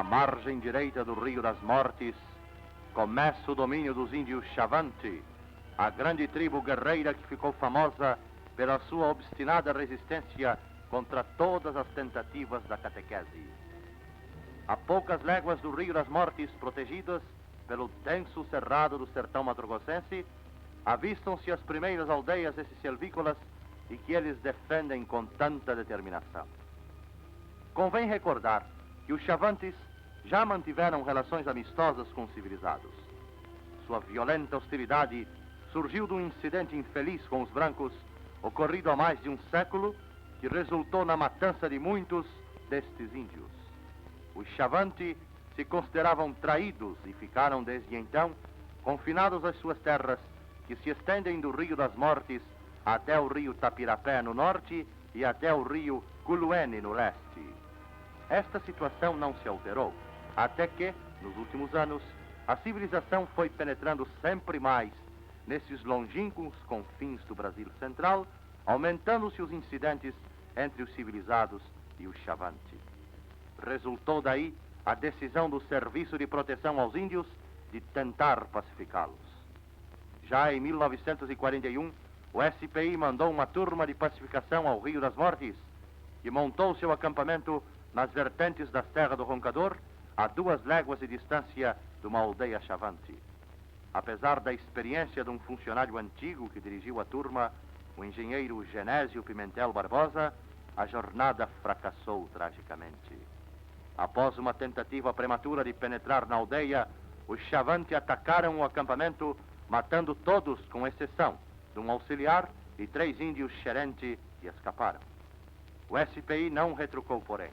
na margem direita do Rio das Mortes, começa o domínio dos índios Xavante, a grande tribo guerreira que ficou famosa pela sua obstinada resistência contra todas as tentativas da catequese. A poucas léguas do Rio das Mortes, protegidas pelo denso cerrado do sertão mato-grossense, avistam-se as primeiras aldeias desses silvícolas e que eles defendem com tanta determinação. Convém recordar que os Xavantes já mantiveram relações amistosas com os civilizados. Sua violenta hostilidade surgiu de um incidente infeliz com os brancos, ocorrido há mais de um século, que resultou na matança de muitos destes índios. Os Xavante se consideravam traídos e ficaram desde então confinados às suas terras, que se estendem do Rio das Mortes até o rio Tapirapé no norte e até o rio Culuene no leste. Esta situação não se alterou, até que, nos últimos anos, a civilização foi penetrando sempre mais nesses longínquos confins do Brasil central, aumentando-se os incidentes entre os civilizados e os Xavante. Resultou daí a decisão do Serviço de Proteção aos Índios de tentar pacificá-los. Já em 1941, o SPI mandou uma turma de pacificação ao Rio das Mortes e montou seu acampamento nas vertentes da Serra do Roncador, a 2 léguas de distância de uma aldeia Xavante. Apesar da experiência de um funcionário antigo que dirigiu a turma, o engenheiro Genésio Pimentel Barbosa, a jornada fracassou tragicamente. Após uma tentativa prematura de penetrar na aldeia, os Xavante atacaram o acampamento, matando todos, com exceção de um auxiliar e 3 índios xerente, e escaparam. O SPI não retrucou, porém,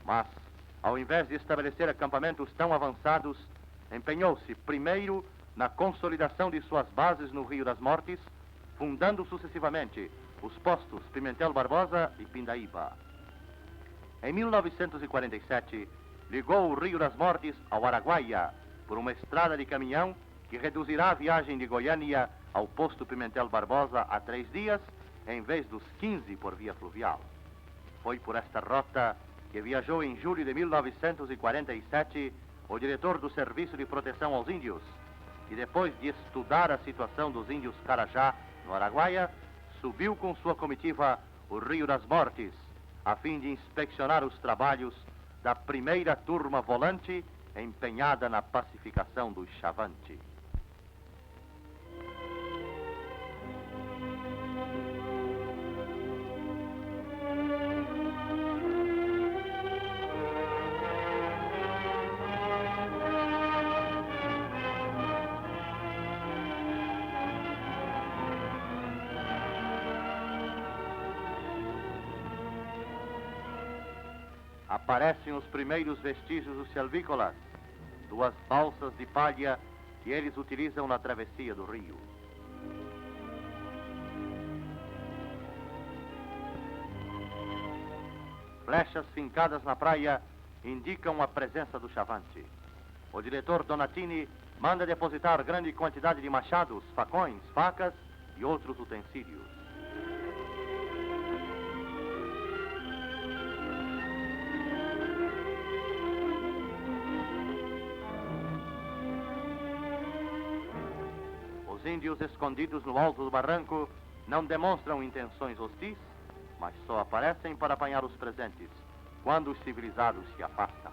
mas, ao invés de estabelecer acampamentos tão avançados, empenhou-se primeiro na consolidação de suas bases no Rio das Mortes, fundando sucessivamente os postos Pimentel Barbosa e Pindaíba. Em 1947, ligou o Rio das Mortes ao Araguaia por uma estrada de caminhão que reduzirá a viagem de Goiânia ao posto Pimentel Barbosa a 3 dias, em vez dos 15 por via fluvial. Foi por esta rota que viajou em julho de 1947 o diretor do Serviço de Proteção aos Índios, e depois de estudar a situação dos índios Carajá no Araguaia, subiu com sua comitiva o Rio das Mortes, a fim de inspecionar os trabalhos da primeira turma volante empenhada na pacificação dos Xavante. Aparecem os primeiros vestígios dos silvícolas, 2 balsas de palha que eles utilizam na travessia do rio. Flechas fincadas na praia indicam a presença do Xavante. O diretor Donatini manda depositar grande quantidade de machados, facões, facas e outros utensílios. Os índios escondidos no alto do barranco não demonstram intenções hostis, mas só aparecem para apanhar os presentes, quando os civilizados se afastam.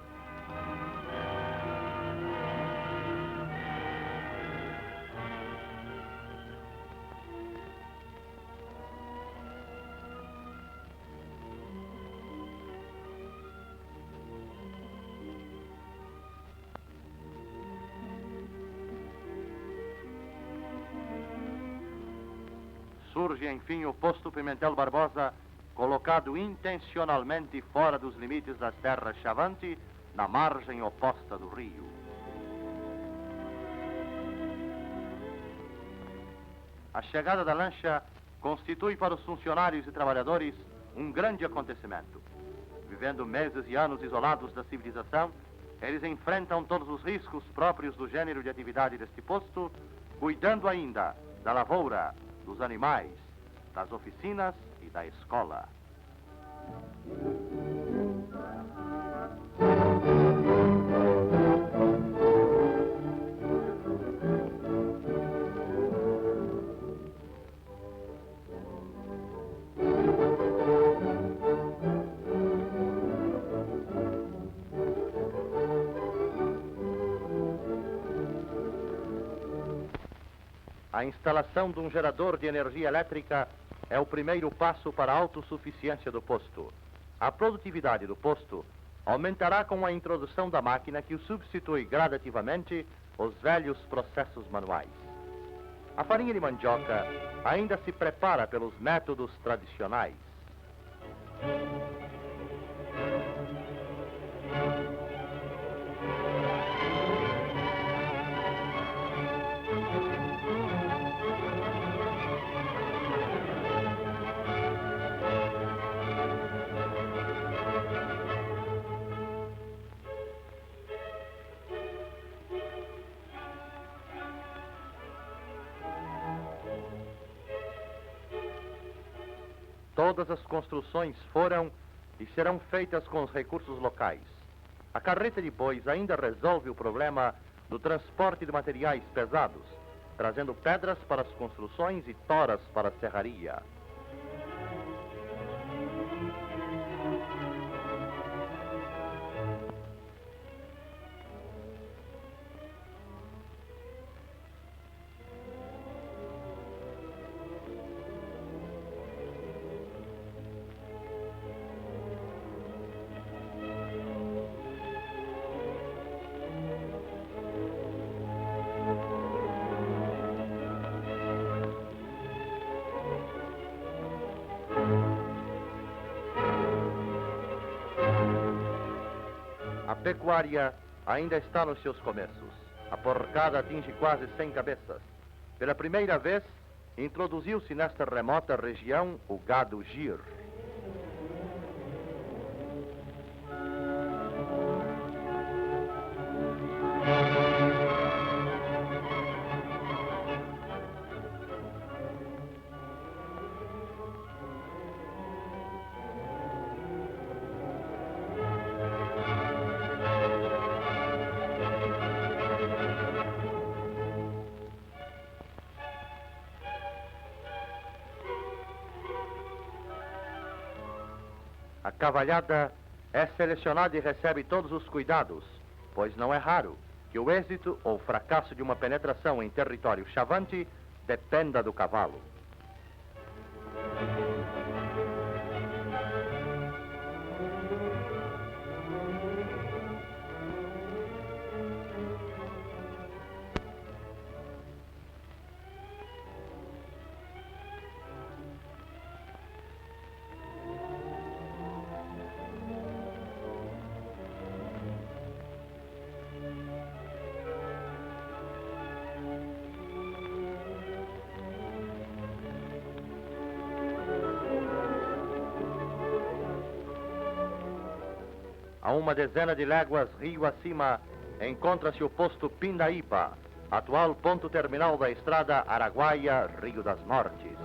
Surge, enfim, o posto Pimentel Barbosa, colocado intencionalmente fora dos limites das terras Xavante, na margem oposta do rio. A chegada da lancha constitui para os funcionários e trabalhadores um grande acontecimento. Vivendo meses e anos isolados da civilização, eles enfrentam todos os riscos próprios do gênero de atividade deste posto, cuidando ainda da lavoura, dos animais, das oficinas e da escola. a instalação de um gerador de energia elétrica é o primeiro passo para a autossuficiência do posto. A produtividade do posto aumentará com a introdução da máquina que o substitui gradativamente os velhos processos manuais. A farinha de mandioca ainda se prepara pelos métodos tradicionais. Todas as construções foram e serão feitas com os recursos locais. A carreta de bois ainda resolve o problema do transporte de materiais pesados, trazendo pedras para as construções e toras para a serraria. A pecuária ainda está nos seus começos. A porcada atinge quase 100 cabeças. Pela primeira vez, introduziu-se nesta remota região o gado gir. A cavalhada é selecionada e recebe todos os cuidados, pois não é raro que o êxito ou fracasso de uma penetração em território chavante dependa do cavalo. A uma dezena de léguas rio acima, encontra-se o posto Pindaíba, atual ponto terminal da estrada Araguaia-Rio das Mortes.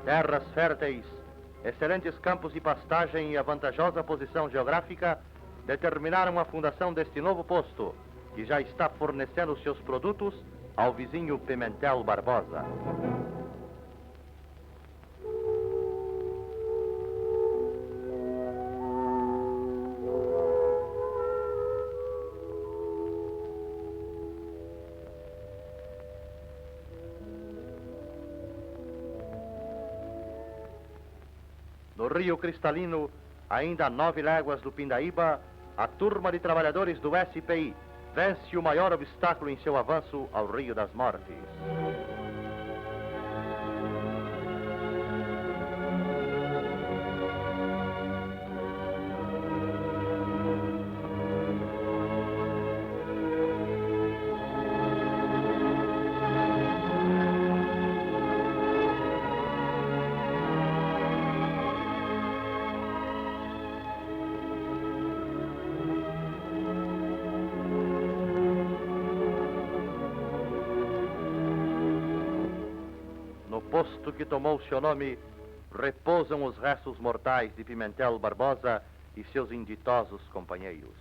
Terras férteis, excelentes campos de pastagem e a vantajosa posição geográfica determinaram a fundação deste novo posto, que já está fornecendo seus produtos ao vizinho Pimentel Barbosa. No Rio Cristalino, ainda a 9 léguas do Pindaíba, a turma de trabalhadores do SPI vence o maior obstáculo em seu avanço ao Rio das Mortes. posto que tomou seu nome, repousam os restos mortais de Pimentel Barbosa e seus inditosos companheiros.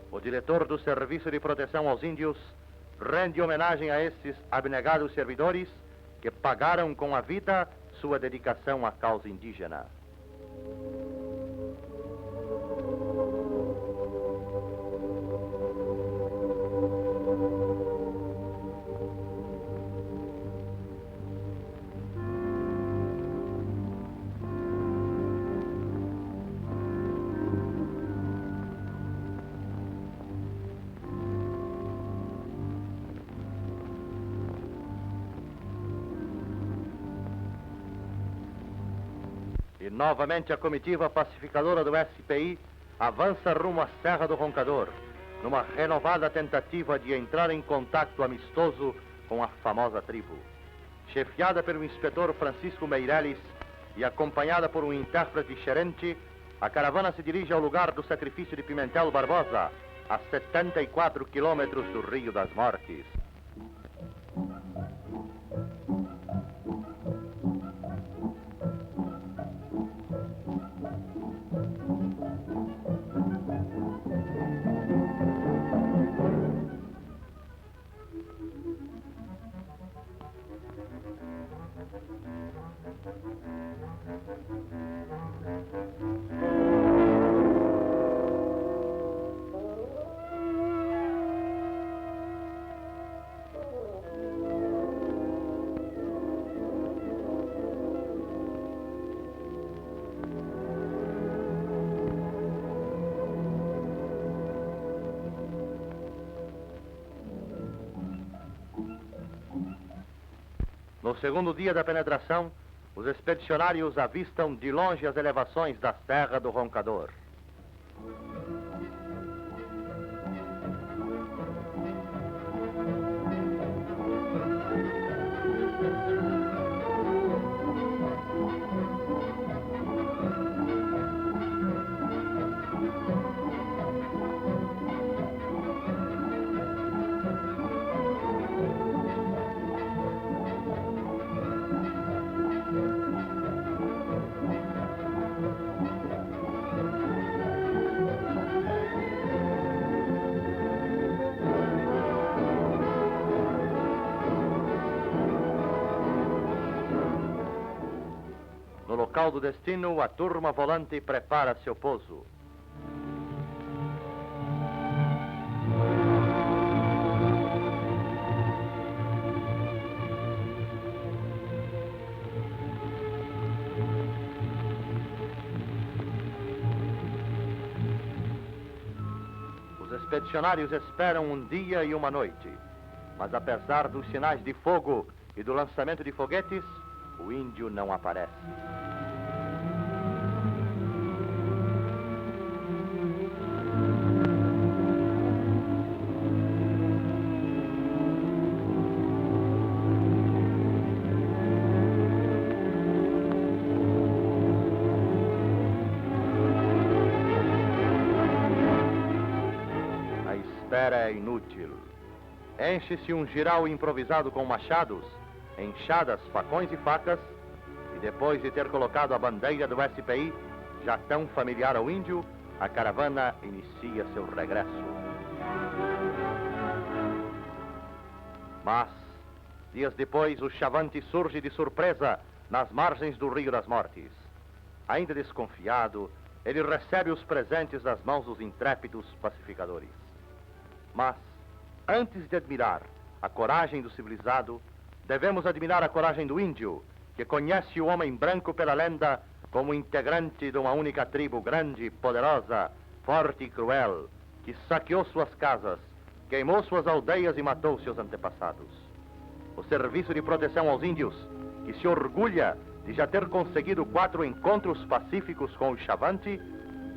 O diretor do Serviço de Proteção aos Índios rende homenagem a esses abnegados servidores que pagaram com a vida sua dedicação à causa indígena. E novamente a comitiva pacificadora do SPI avança rumo à Serra do Roncador, numa renovada tentativa de entrar em contato amistoso com a famosa tribo. Chefiada pelo inspetor Francisco Meireles e acompanhada por um intérprete xerente, a caravana se dirige ao lugar do sacrifício de Pimentel Barbosa, a 74 quilômetros do Rio das Mortes. No segundo dia da penetração, os expedicionários avistam de longe as elevações da Serra do Roncador. No local do destino, a turma volante prepara seu pouso. Os expedicionários esperam um dia e uma noite, mas apesar dos sinais de fogo e do lançamento de foguetes, o índio não aparece. A espera é inútil. Enche-se um giral improvisado com machados, enxadas, facões e facas, e depois de ter colocado a bandeira do SPI, já tão familiar ao índio, a caravana inicia seu regresso. Mas, dias depois, o Chavante surge de surpresa nas margens do Rio das Mortes. Ainda desconfiado, ele recebe os presentes das mãos dos intrépidos pacificadores. Mas, antes de admirar a coragem do civilizado, devemos admirar a coragem do índio, que conhece o homem branco pela lenda como integrante de uma única tribo grande, poderosa, forte e cruel, que saqueou suas casas, queimou suas aldeias e matou seus antepassados. O Serviço de Proteção aos Índios, que se orgulha de já ter conseguido 4 encontros pacíficos com o Chavante,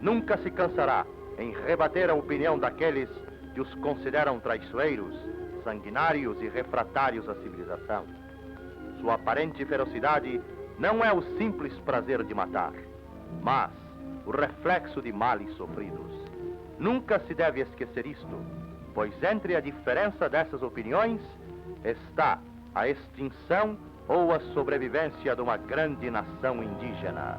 nunca se cansará em rebater a opinião daqueles que os consideram traiçoeiros, sanguinários e refratários à civilização. Sua aparente ferocidade não é o simples prazer de matar, mas o reflexo de males sofridos. Nunca se deve esquecer isto, pois entre a diferença dessas opiniões está a extinção ou a sobrevivência de uma grande nação indígena.